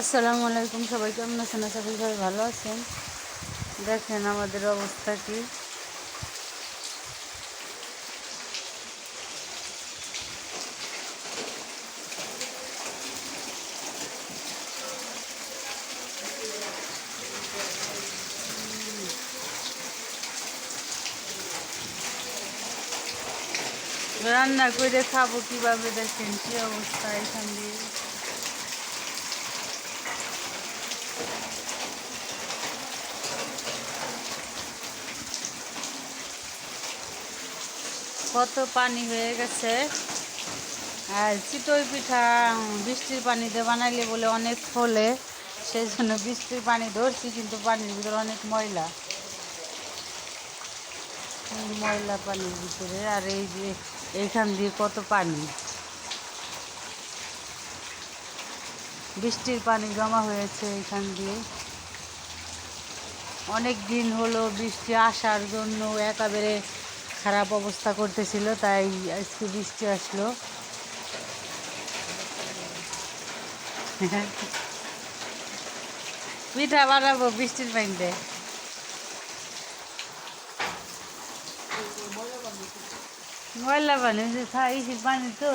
আসসালামু আলাইকুম, সবাই কেমন আছেন? আশা করি সবাই ভালো আছেন। দেখেন আমাদের অবস্থা কি। রান্না করে খাবো কিভাবে, দেখেন কি অবস্থা এখান দিয়ে। কত পানি হয়ে গেছে। আর চিতই পিঠা বৃষ্টির পানিতে বানাইলে বলে অনেক ফলে, সেই জন্য বৃষ্টির পানি ধরছি, কিন্তু পানির ভিতরে অনেক ময়লা, ময়লা পানির ভিতরে। আর এই যে এইখান দিয়ে কত পানি, বৃষ্টির পানি জমা হয়েছে এইখান দিয়ে। অনেক দিন হলো বৃষ্টি আসার জন্য একেবারে খারাপ অবস্থা করতেছিল, তাই আজকে বৃষ্টি আসলো। পিঠা বানাবো বৃষ্টির পানিতে। ময়লা পানি ইসির পানি তো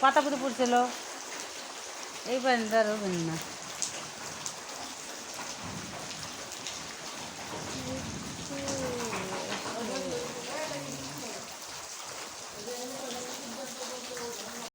পাতা পুতো পড়ছিল, এই পানি তো আর হবেন না।